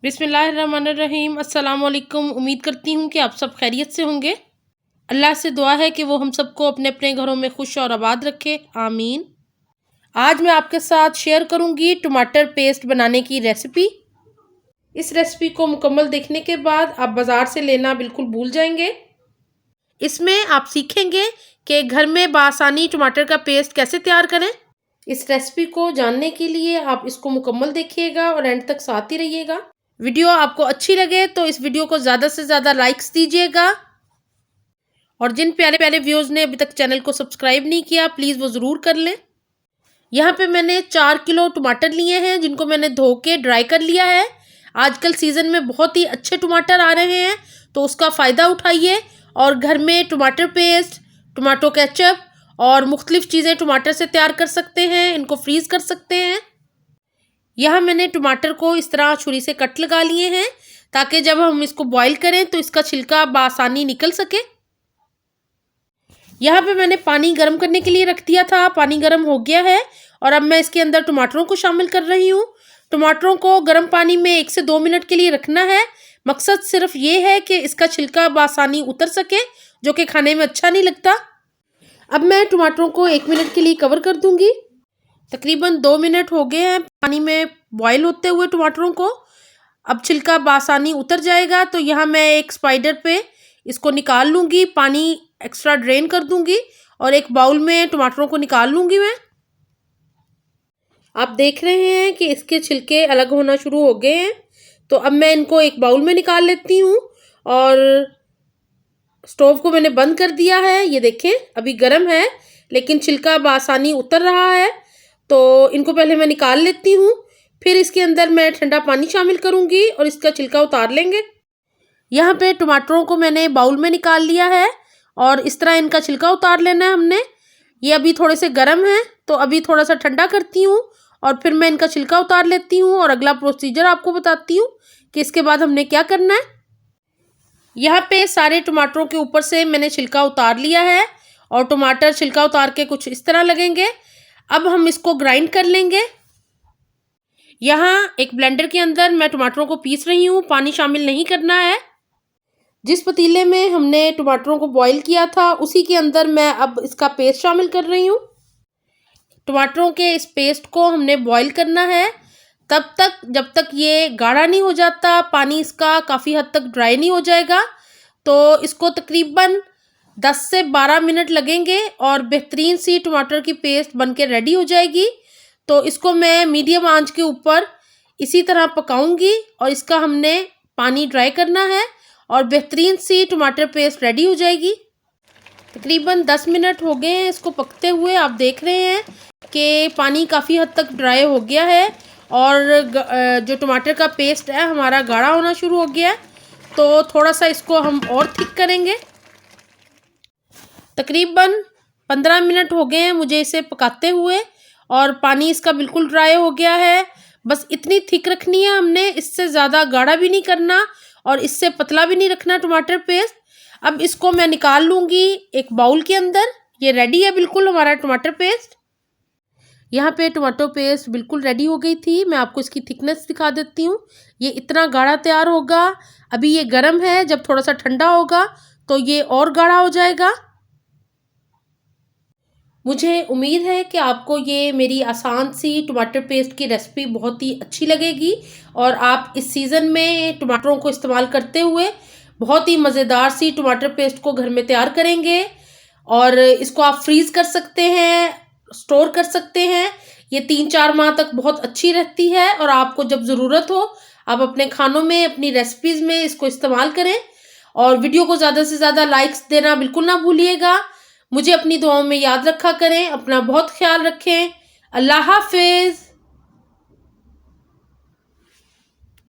बिस्मिल्लाहिर्रहमानिर्रहीम। अस्सलाम वालेकुम। उम्मीद करती हूँ कि आप सब खैरियत से होंगे। अल्लाह से दुआ है कि वो हम सबको अपने अपने घरों में खुश और आबाद रखे, आमीन। आज मैं आपके साथ शेयर करूँगी टमाटर पेस्ट बनाने की रेसिपी। इस रेसिपी को मुकम्मल देखने के बाद आप बाज़ार से लेना बिल्कुल भूल जाएंगे। इसमें आप सीखेंगे कि घर में बआसानी टमाटर का पेस्ट कैसे तैयार करें। इस रेसिपी को जानने के लिए आप इसको मुकम्मल देखिएगा और एंड तक साथ ही रहिएगा। वीडियो आपको अच्छी लगे तो इस वीडियो को ज़्यादा से ज़्यादा लाइक्स दीजिएगा, और जिन प्यारे प्यारे व्यूअर्स ने अभी तक चैनल को सब्सक्राइब नहीं किया प्लीज़ वो ज़रूर कर लें। यहाँ पे मैंने 4 किलो टमाटर लिए हैं जिनको मैंने धो के ड्राई कर लिया है। आजकल सीज़न में बहुत ही अच्छे टमाटर आ रहे हैं तो उसका फ़ायदा उठाइए और घर में टमाटर पेस्ट, टमाटो केचप और मुख्तलिफ़ चीज़ें टमाटर से तैयार कर सकते हैं। इनको फ्रीज़ कर सकते हैं। यहाँ मैंने टमाटर को इस तरह छुरी से कट लगा लिए हैं ताकि जब हम इसको बॉईल करें तो इसका छिलका बआसानी निकल सके। यहाँ पे मैंने पानी गर्म करने के लिए रख दिया था। पानी गर्म हो गया है और अब मैं इसके अंदर टमाटरों को शामिल कर रही हूँ। टमाटरों को गर्म पानी में 1 से 2 मिनट के लिए रखना है। मकसद सिर्फ ये है कि इसका छिलका बआसानी उतर सके, जो कि खाने में अच्छा नहीं लगता। अब मैं टमाटरों को 1 मिनट के लिए कवर कर दूँगी। तकरीबन 2 मिनट हो गए हैं पानी में बॉईल होते हुए टमाटरों को। अब छिलका बआसानी उतर जाएगा तो यहाँ मैं एक स्पाइडर पे इसको निकाल लूँगी, पानी एक्स्ट्रा ड्रेन कर दूँगी और एक बाउल में टमाटरों को निकाल लूँगी मैं। आप देख रहे हैं कि इसके छिलके अलग होना शुरू हो गए हैं, तो अब मैं इनको एक बाउल में निकाल लेती हूँ और स्टोव को मैंने बंद कर दिया है। ये देखें अभी गर्म है लेकिन छिलका बआसानी उतर रहा है, तो इनको पहले मैं निकाल लेती हूँ। फिर इसके अंदर मैं ठंडा पानी शामिल करूँगी और इसका छिलका उतार लेंगे। यहाँ पे टमाटरों को मैंने बाउल में निकाल लिया है और इस तरह इनका छिलका उतार लेना है हमने। ये अभी थोड़े से गर्म हैं तो अभी थोड़ा सा ठंडा करती हूँ और फिर मैं इनका छिलका उतार लेती हूँ और अगला प्रोसीजर आपको बताती हूँ कि इसके बाद हमने क्या करना है। यहाँ पे सारे टमाटरों के ऊपर से मैंने छिलका उतार लिया है और टमाटर छिलका उतार के कुछ इस तरह लगेंगे। अब हम इसको ग्राइंड कर लेंगे। यहाँ एक ब्लेंडर के अंदर मैं टमाटरों को पीस रही हूँ, पानी शामिल नहीं करना है। जिस पतीले में हमने टमाटरों को बॉईल किया था उसी के अंदर मैं अब इसका पेस्ट शामिल कर रही हूँ। टमाटरों के इस पेस्ट को हमने बॉईल करना है तब तक जब तक ये गाढ़ा नहीं हो जाता, पानी इसका काफ़ी हद तक ड्राई नहीं हो जाएगा। तो इसको तकरीबन 10 से 12 मिनट लगेंगे और बेहतरीन सी टमाटर की पेस्ट बनके रेडी हो जाएगी। तो इसको मैं मीडियम आंच के ऊपर इसी तरह पकाऊंगी और इसका हमने पानी ड्राई करना है और बेहतरीन सी टमाटर पेस्ट रेडी हो जाएगी। तकरीबन 10 मिनट हो गए हैं इसको पकते हुए। आप देख रहे हैं कि पानी काफ़ी हद तक ड्राई हो गया है और जो टमाटर का पेस्ट है हमारा गाढ़ा होना शुरू हो गया है। तो थोड़ा सा इसको हम और थिक करेंगे। तकरीबन 15 मिनट हो गए हैं मुझे इसे पकाते हुए और पानी इसका बिल्कुल ड्राई हो गया है। बस इतनी थिक रखनी है हमने, इससे ज़्यादा गाढ़ा भी नहीं करना और इससे पतला भी नहीं रखना टमाटर पेस्ट। अब इसको मैं निकाल लूँगी एक बाउल के अंदर। ये रेडी है बिल्कुल हमारा टमाटर पेस्ट। यहाँ पे टमाटो पेस्ट बिल्कुल रेडी हो गई थी। मैं आपको इसकी थिकनेस दिखा देती हूँ। ये इतना गाढ़ा तैयार होगा। अभी ये गर्म है, जब थोड़ा सा ठंडा होगा तो ये और गाढ़ा हो जाएगा। मुझे उम्मीद है कि आपको ये मेरी आसान सी टमाटर पेस्ट की रेसिपी बहुत ही अच्छी लगेगी और आप इस सीज़न में टमाटरों को इस्तेमाल करते हुए बहुत ही मज़ेदार सी टमाटर पेस्ट को घर में तैयार करेंगे और इसको आप फ्रीज़ कर सकते हैं, स्टोर कर सकते हैं। ये 3-4 माह तक बहुत अच्छी रहती है और आपको जब ज़रूरत हो आप अपने खानों में, अपनी रेसिपीज़ में इसको इस्तेमाल करें। और वीडियो को ज़्यादा से ज़्यादा लाइक्स देना बिल्कुल ना भूलिएगा। मुझे अपनी दुआओं में याद रखा करें। अपना बहुत ख्याल रखें। अल्लाह हाफिज़।